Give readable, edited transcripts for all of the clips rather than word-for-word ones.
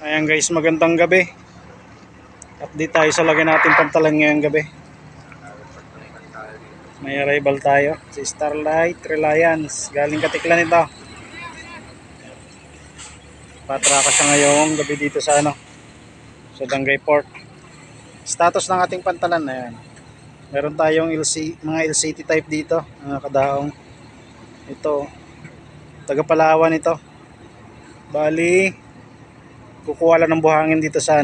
Ayan guys, magandang gabi. Update tayo sa lagay natin pantalan ngayong gabi. May arrival tayo si Starlight Reliance. Galing Katiklan ito. Patraka siya ngayong gabi dito sa sa Dangay Port. Status ng ating pantalan na yan. Meron tayong mga LCT type dito, mga kadaong. Ito, taga Palawan ito. Bali, kukuha lang ng buhangin dito sa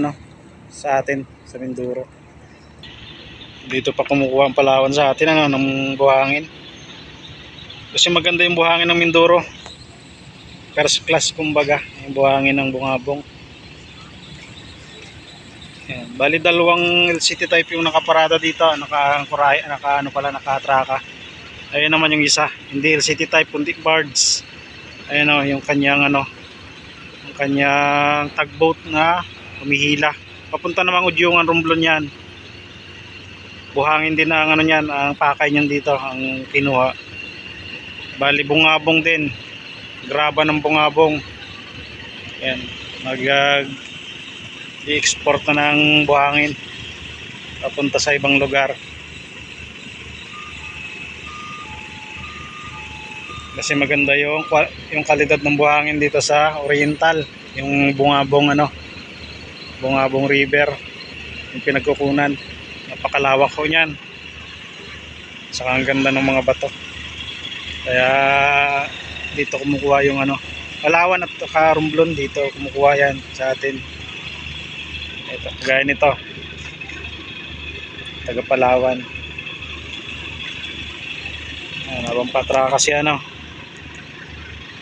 sa atin, sa Mindoro. Dito pa kumukuha ang Palawan sa atin ng buhangin. Kasi maganda yung buhangin ng Mindoro. First class kumbaga, yung buhangin ng bungabong. Ayan. Bali dalawang LCT type yung nakaparada dito, nakatraka. Ayun naman yung isa, hindi LCT type kundi barge. Ayun yung kanyang yung kanyang tugboat na humihila. Papunta namang Udyungan, Romblon yan. Buhangin din ang niyan, ang pakay niyan dito, ang kinuha. Bali bungabong din. Graba ng bungabong. Ayan, i-export na ng buhangin papunta sa ibang lugar. Kasi maganda yung kalidad ng buhangin dito sa Oriental, yung bungabong Bungabong River, yung pinagkukunan. Napakalawak ko niyan. Saka ang ganda ng mga bato. Kaya dito kumukuha yung Palawan at Romblon, dito kumukuha yan sa atin. Ito, gaya nito. Taga Palawan. Habang patraka si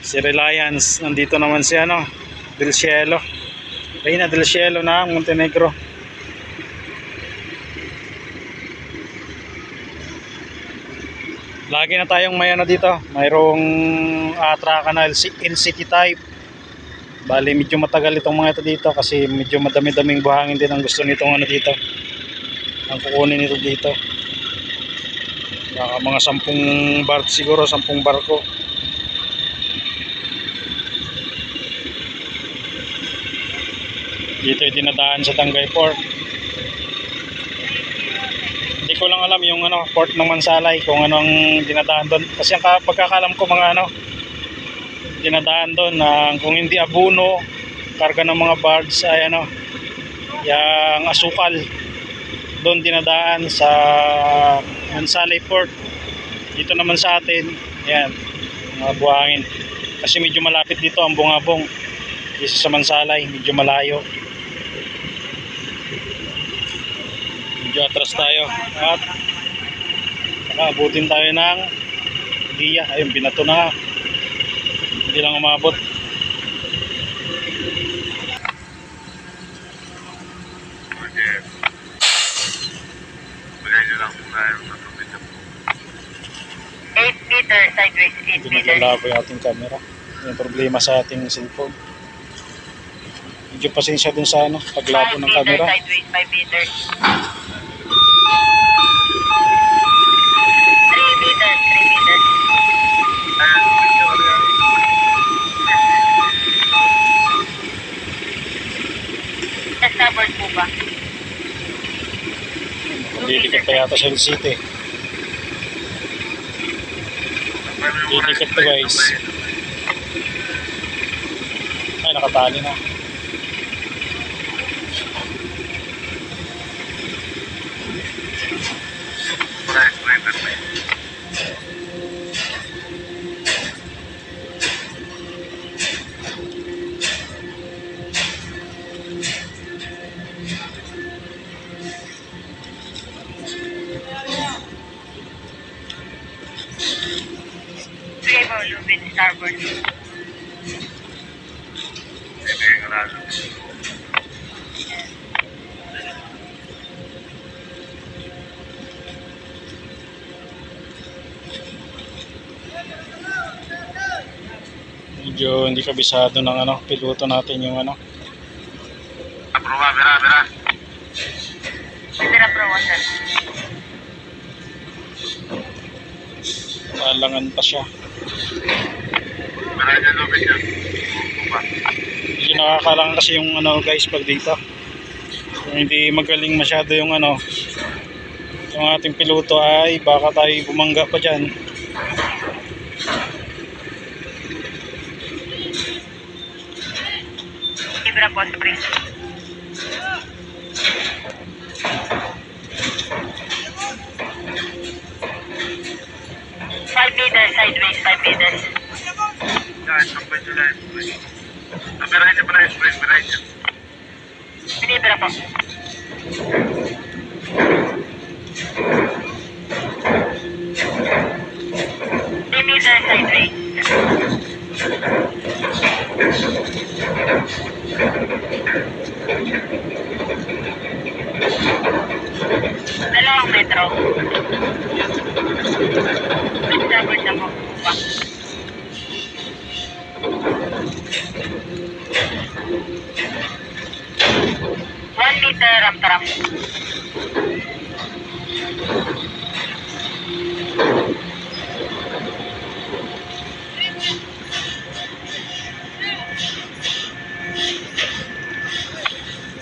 si Reliance. Nandito naman si Del Cielo. Reyna Del Cielo na Montenegro. Lagi na tayong may dito. Mayroong traka na LCT type. Bali medyo matagal itong mga ito dito kasi medyo madami-daming buhangin din ang gusto nitong dito. Ang kukunin nito dito. Baka mga 10 barko siguro, 10 barko. Dito yung dinadaan sa Dangay Port. Hindi ko lang alam yung port ng Mansalay kung anong dinadaan doon. Kasi ang pagkakalam ko mga dinadaan doon kung hindi Abuno, karga ng mga barge ay yung asukal. Doon dinadaan sa Mansalay Port. Dito naman sa atin, yan, mga buhangin. Kasi medyo malapit dito ang bungabong. Dito sa Mansalay, medyo malayo. Medyo atras tayo at nakaabutin tayo ng Dia. Ayun, binato na nga. Hindi lang umabot. Bagay nyo lang muna yung matubig na po. 8 meter sideways, 8 meter. Naglalabo yung ating camera. Yung problema sa ating cellphone. Medyo pasensya dun sa paglabo ng camera. 5 meter sideways, 5 meters. 3 meters, 3 meters. Starboard po ba? Didikit pa yata sa LCT. Didikit to guys. Ay, nakatali na. Lubin, starboard. Medyo hindi kabisado ng piloto natin yung Aproba, vera. Vera proba, sir. Alangan pa siya. Maranya lubid yan. Medyo Nakakalang kasi yung ano guys pag dito. Kung hindi magaling masyado yung ano, yung ating piloto ay baka tayo bumangga pa dyan. Libra po, spring. 5 meters, sideways, 5 meters. Binibira po. 3 meters, sideways. Dalawang metro. Starboard na po. 1 meter, ramp.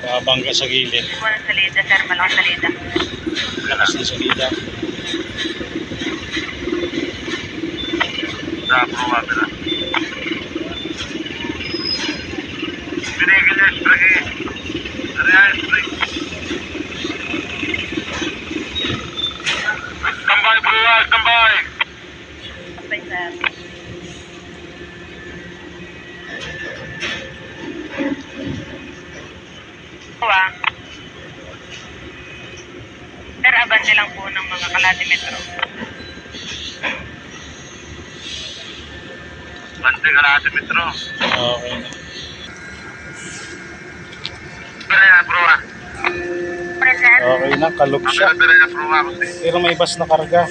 Babangga sa gilid. Walang salida, sir. Malaking salida. Lakas ng salida. Tambay, bro. Tambay. Tambay, sir. Sir, abante lang po ng mga kalatimetro. Abante kalatimetro. Okay na. Present. Okay na, kalog siya. Pero may bus na karga.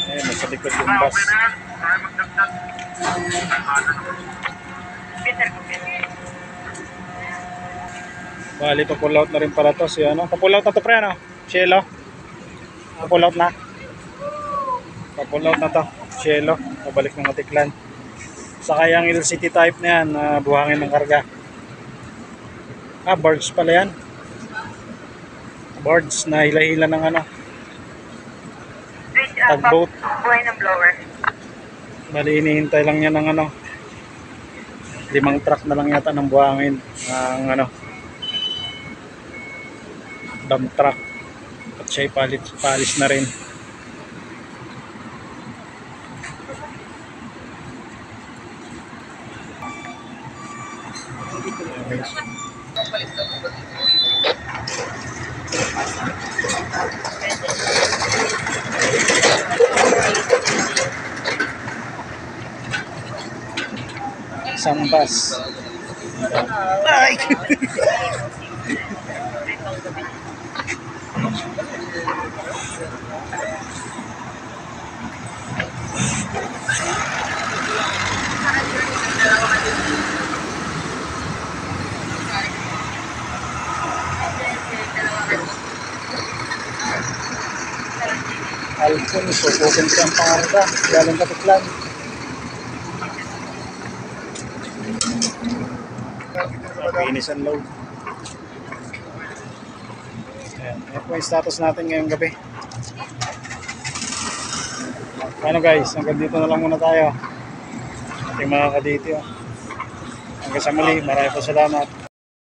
Ayun, nasa likod yung bus. Sir, Bali, pa-pull out na rin para to. Si ano? Pa-pull out na to pre, ano? Cielo? Pa-pull out na. Pa-pull out na to. Cielo. Pabalik ng Matiklan. Saka yung LCT type na yan, buhangin ng karga. Barge pala yan. Barge na hila-hila ng ano. Tugboat. buhay ng blower. Bali, inihintay lang yan ng ano. 5 truck na lang yata ng buhangin. Ang ano. Dump truck. At siya'y palis na rin. Isang bus. Ay! Alfonso, pupunta ang pangarga. Galing Katiklan. Nakinis ang load. Ayan. Ayan po yung status natin ngayong gabi. Ano guys, hanggang dito na lang muna tayo. Ating mga kadito. Hanggang sa muli, maraming po salamat.